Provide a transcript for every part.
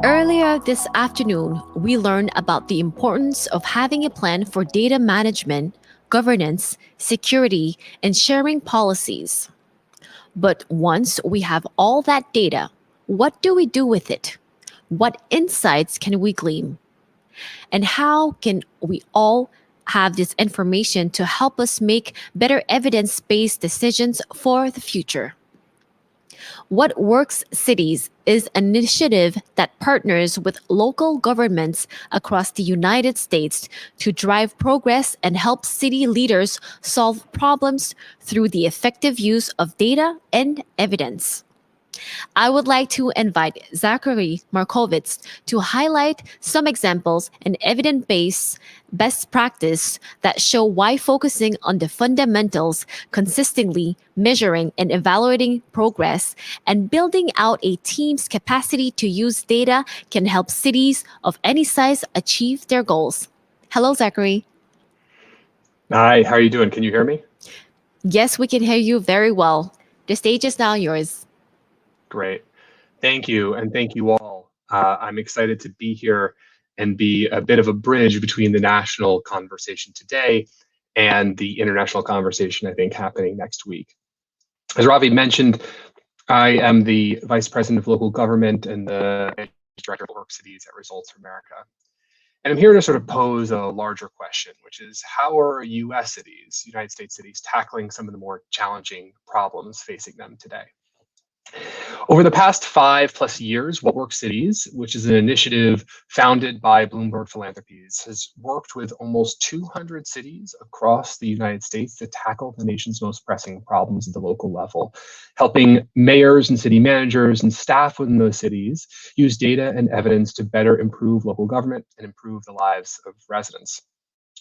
Earlier this afternoon, we learned about the importance of having a plan for data management, governance, security, and sharing policies. But once we have all that data, what do we do with it? What insights can we glean? And how can we all have this information to help us make better evidence based decisions for the future? What Works Cities is an initiative that partners with local governments across the United States to drive progress and help city leaders solve problems through the effective use of data and evidence. I would like to invite Zachary Markovits to highlight some examples and evidence-based best practice that show why focusing on the fundamentals, consistently measuring and evaluating progress, and building out a team's capacity to use data can help cities of any size achieve their goals. Hello, Zachary. Hi, how are you doing? Can you hear me? Yes, we can hear you very well. The stage is now yours. Great. Thank you, and thank you all. I'm excited to be here and be a bit of a bridge between the national conversation today and the international conversation, I think, happening next week. As Ravi mentioned, I am the Vice President of Local Government and the Director of Work Cities at Results for America. And I'm here to sort of pose a larger question, which is how are US cities, United States cities, tackling some of the more challenging problems facing them today? Over the past 5+ years, What Works Cities, which is an initiative founded by Bloomberg Philanthropies, has worked with almost 200 cities across the United States to tackle the nation's most pressing problems at the local level, helping mayors and city managers and staff within those cities use data and evidence to better improve local government and improve the lives of residents.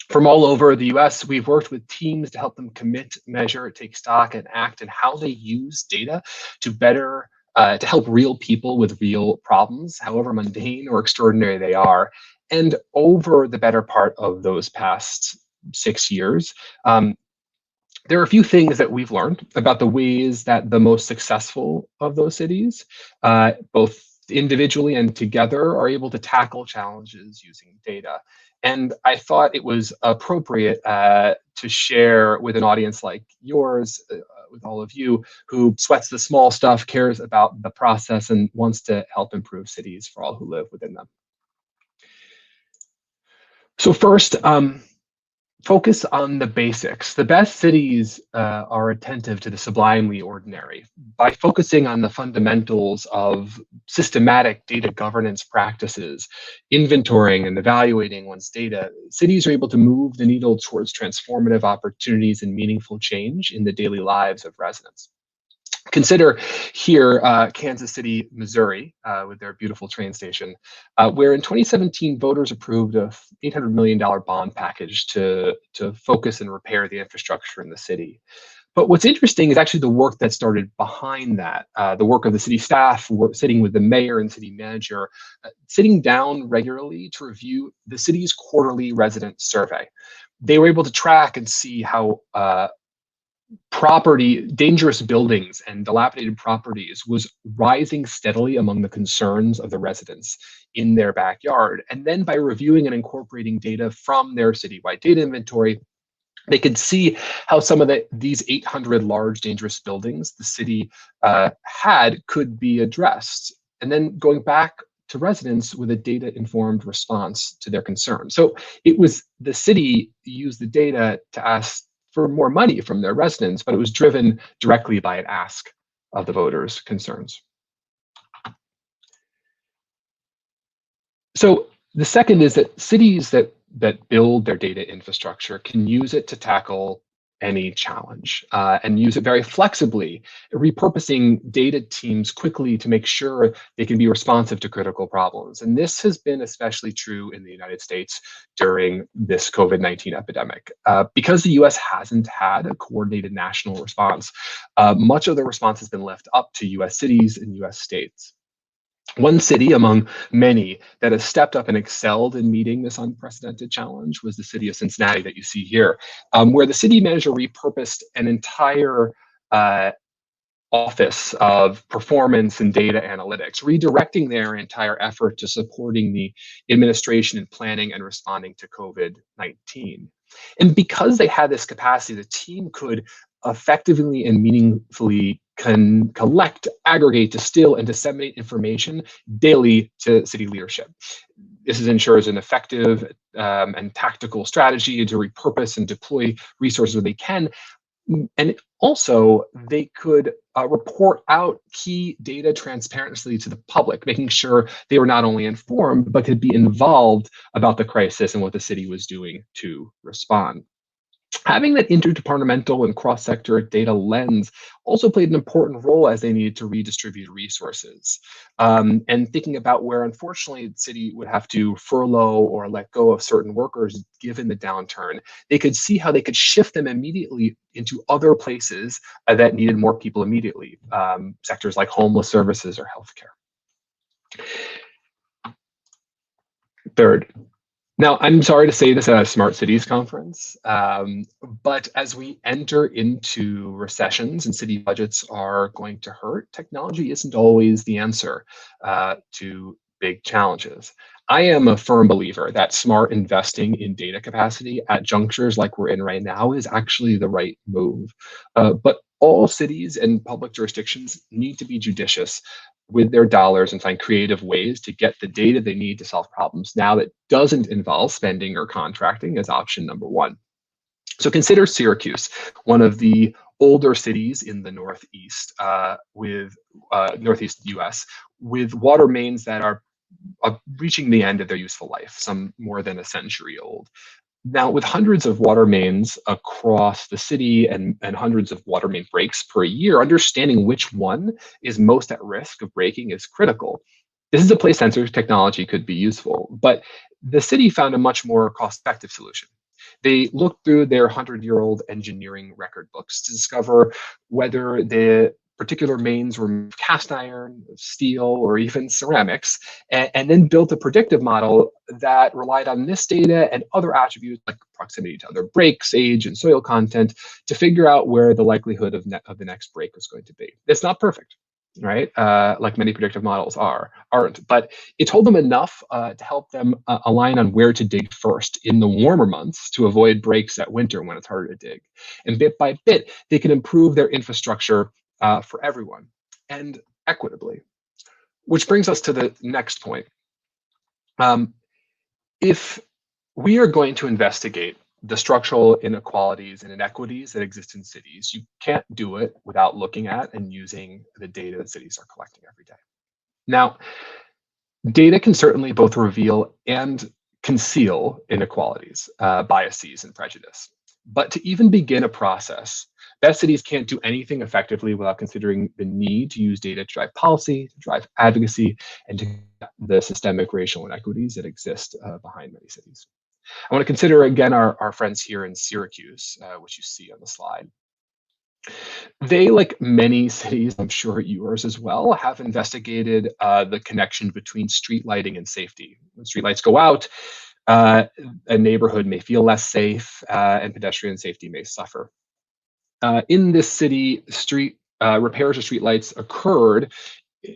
From all over the US, we've worked with teams to help them commit, measure, take stock, and act in how they use data to better to help real people with real problems, however mundane or extraordinary they are. And over the better part of those past 6 years, there are a few things that we've learned about the ways that the most successful of those cities, both individually and together, are able to tackle challenges using data. And I thought it was appropriate to share with an audience like yours, with all of you, who sweats the small stuff, cares about the process, and wants to help improve cities for all who live within them. So first, focus on the basics. The best cities are attentive to the sublimely ordinary. By focusing on the fundamentals of systematic data governance practices, inventorying and evaluating one's data, cities are able to move the needle towards transformative opportunities and meaningful change in the daily lives of residents. Consider here Kansas City, Missouri, with their beautiful train station, where in 2017, voters approved a $800 million bond package to focus and repair the infrastructure in the city. But what's interesting is actually the work that started behind that, the work of the city staff, sitting with the mayor and city manager, sitting down regularly to review the city's quarterly resident survey. They were able to track and see how dangerous buildings and dilapidated properties was rising steadily among the concerns of the residents in their backyard. And then by reviewing and incorporating data from their citywide data inventory, they could see how some of these 800 large dangerous buildings the city had could be addressed. And then going back to residents with a data-informed response to their concerns. So it was the city used the data to ask for more money from their residents, but it was driven directly by an ask of the voters' concerns. So the second is that cities that build their data infrastructure can use it to tackle any challenge and use it very flexibly, repurposing data teams quickly to make sure they can be responsive to critical problems. And this has been especially true in the United States during this COVID-19 epidemic. Because the US hasn't had a coordinated national response, much of the response has been left up to US cities and US states. One city among many that has stepped up and excelled in meeting this unprecedented challenge was the city of Cincinnati that you see here, where the city manager repurposed an entire Office of Performance and Data Analytics, redirecting their entire effort to supporting the administration and planning and responding to COVID-19. And because they had this capacity, the team could effectively and meaningfully collect, aggregate, distill, and disseminate information daily to city leadership. This ensures an effective and tactical strategy to repurpose and deploy resources where they can. And also, they could report out key data transparently to the public, making sure they were not only informed, but could be involved about the crisis and what the city was doing to respond. Having that interdepartmental and cross-sector data lens also played an important role as they needed to redistribute resources. And thinking about where, unfortunately, the city would have to furlough or let go of certain workers given the downturn, they could see how they could shift them immediately into other places that needed more people immediately, sectors like homeless services or healthcare. Third, now, I'm sorry to say this at a Smart Cities conference, but as we enter into recessions and city budgets are going to hurt, technology isn't always the answer to big challenges. I am a firm believer that smart investing in data capacity at junctures like we're in right now is actually the right move. But all cities and public jurisdictions need to be judicious with their dollars and find creative ways to get the data they need to solve problems now that doesn't involve spending or contracting as option number one. So consider Syracuse, one of the older cities in the Northeast, with Northeast US, with water mains that are reaching the end of their useful life, some more than a century old. Now, with hundreds of water mains across the city and hundreds of water main breaks per year, understanding which one is most at risk of breaking is critical. This is a place sensor technology could be useful, but the city found a much more cost-effective solution. They looked through their 100-year-old engineering record books to discover whether the particular mains were cast iron, steel, or even ceramics, and then built a predictive model that relied on this data and other attributes like proximity to other breaks, age, and soil content to figure out where the likelihood of the next break was going to be. It's not perfect, right? Like many predictive models aren't, but it told them enough to help them align on where to dig first in the warmer months to avoid breaks at winter when it's harder to dig. And bit by bit, they can improve their infrastructure for everyone and equitably. Which brings us to the next point. If we are going to investigate the structural inequalities and inequities that exist in cities, you can't do it without looking at and using the data that cities are collecting every day. Now, data can certainly both reveal and conceal inequalities, biases, and prejudice. But to even begin a process, best cities can't do anything effectively without considering the need to use data to drive policy, to drive advocacy, and to the systemic racial inequities that exist behind many cities. I want to consider again our friends here in Syracuse, which you see on the slide. They, like many cities, I'm sure yours as well, have investigated the connection between street lighting and safety. When street lights go out, a neighborhood may feel less safe and pedestrian safety may suffer. In this city, repairs of streetlights occurred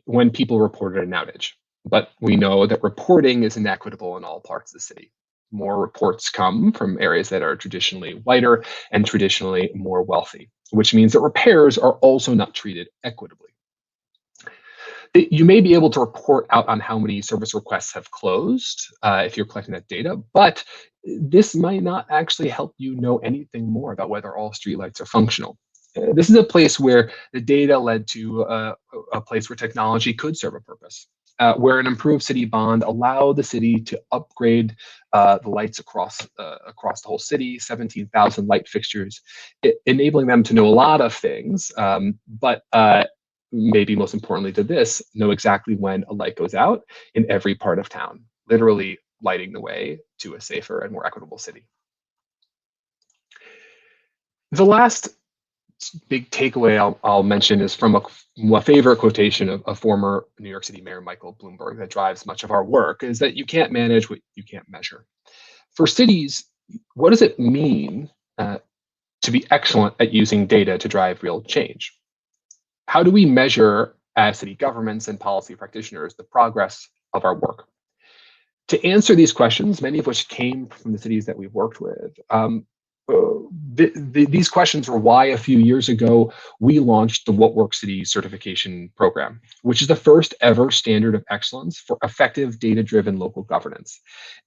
when people reported an outage. But we know that reporting is inequitable in all parts of the city. More reports come from areas that are traditionally whiter and traditionally more wealthy, which means that repairs are also not treated equitably. You may be able to report out on how many service requests have closed if you're collecting that data, but this might not actually help you know anything more about whether all streetlights are functional. This is a place where the data led to a place where technology could serve a purpose, where an improved city bond allowed the city to upgrade the lights across the whole city, 17,000 light fixtures, enabling them to know a lot of things, but maybe most importantly to this, know exactly when a light goes out in every part of town, literally lighting the way to a safer and more equitable city. The last big takeaway I'll mention is from a favorite quotation of a former New York City Mayor Michael Bloomberg that drives much of our work, is that you can't manage what you can't measure. For cities, what does it mean to be excellent at using data to drive real change? how do we measure as city governments and policy practitioners the progress of our work? To answer these questions, many of which came from the cities that we've worked with, these questions were why a few years ago we launched the What Works City certification program, which is the first ever standard of excellence for effective data-driven local governance.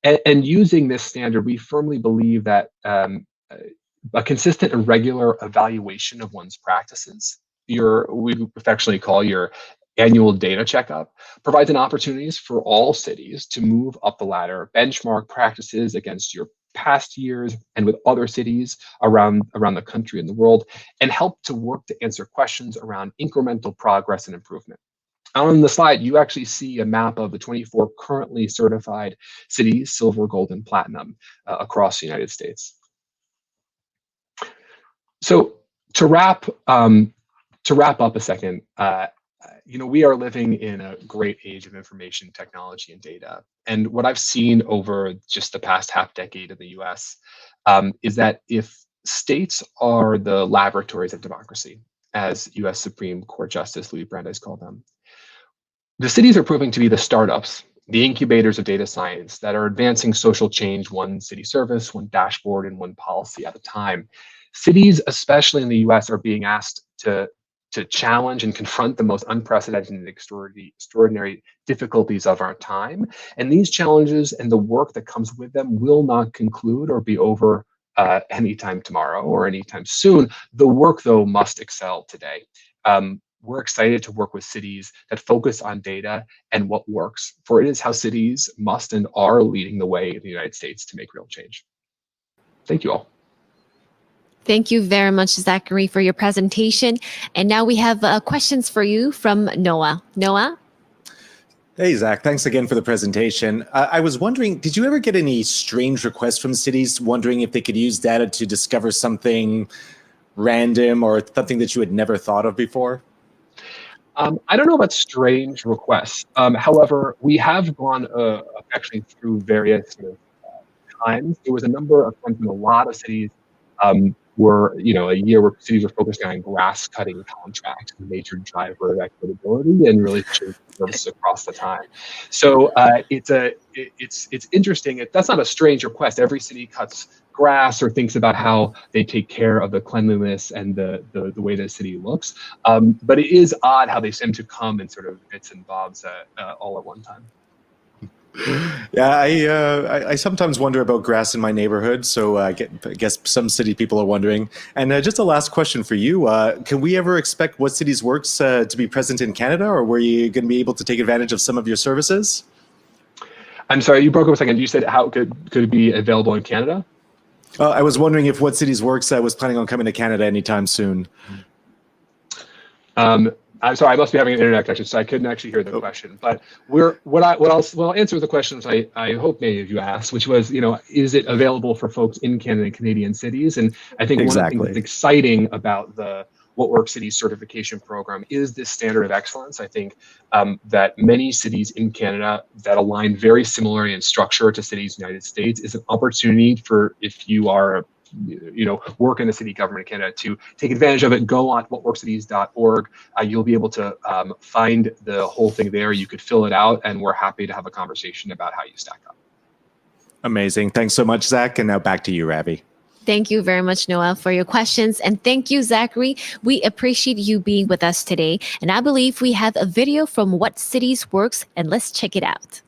And using this standard, we firmly believe that a consistent and regular evaluation of one's practices, we affectionately call your annual data checkup, provides an opportunities for all cities to move up the ladder, benchmark practices against your past years and with other cities around the country and the world, and help to work to answer questions around incremental progress and improvement. On the slide, you actually see a map of the 24 currently certified cities, silver, gold, and platinum, across the United States. So to wrap up a second, we are living in a great age of information technology and data. And what I've seen over just the past half decade in the US is that if states are the laboratories of democracy, as US Supreme Court Justice Louis Brandeis called them, the cities are proving to be the startups, the incubators of data science that are advancing social change one city service, one dashboard, and one policy at a time. Cities, especially in the US, are being asked to challenge and confront the most unprecedented and extraordinary difficulties of our time. And these challenges and the work that comes with them will not conclude or be over anytime tomorrow or anytime soon. The work, though, must excel today. We're excited to work with cities that focus on data and what works, for it is how cities must and are leading the way in the United States to make real change. Thank you all. Thank you very much, Zachary, for your presentation. And now we have questions for you from Noah. Noah? Hey, Zach, thanks again for the presentation. I was wondering, did you ever get any strange requests from cities wondering if they could use data to discover something random or something that you had never thought of before? I don't know about strange requests. However, we have gone actually through various times. There was a number of times when a lot of cities were, a year where cities were focusing on grass cutting contracts, a major driver of equitability and really changing services across the time. So it's interesting. That's not a strange request. Every city cuts grass or thinks about how they take care of the cleanliness and the way the city looks. But it is odd how they seem to come in sort of bits and bobs all at one time. Yeah, I sometimes wonder about grass in my neighborhood, so I guess some city people are wondering. And just a last question for you. Can we ever expect What Cities Works to be present in Canada, or were you going to be able to take advantage of some of your services? I'm sorry, you broke up a second. You said how could it be available in Canada? I was wondering if What Cities Works was planning on coming to Canada anytime soon. I'm sorry, I must be having an internet connection, so I couldn't actually hear the question. But I'll answer the questions I hope many of you asked, which was, is it available for folks in Canada and Canadian cities? And I think one of the things that's exciting about the What Works Cities certification program is this standard of excellence. I think that many cities in Canada that align very similarly in structure to cities in the United States is an opportunity for, if you are work in the city government of Canada, to take advantage of it. Go on whatworkscities.org. You'll be able to find the whole thing there. You could fill it out, and we're happy to have a conversation about how you stack up. Amazing. Thanks so much, Zach. And now back to you, Ravi. Thank you very much, Noah, for your questions. And thank you, Zachary. We appreciate you being with us today. And I believe we have a video from What Cities Works, and let's check it out.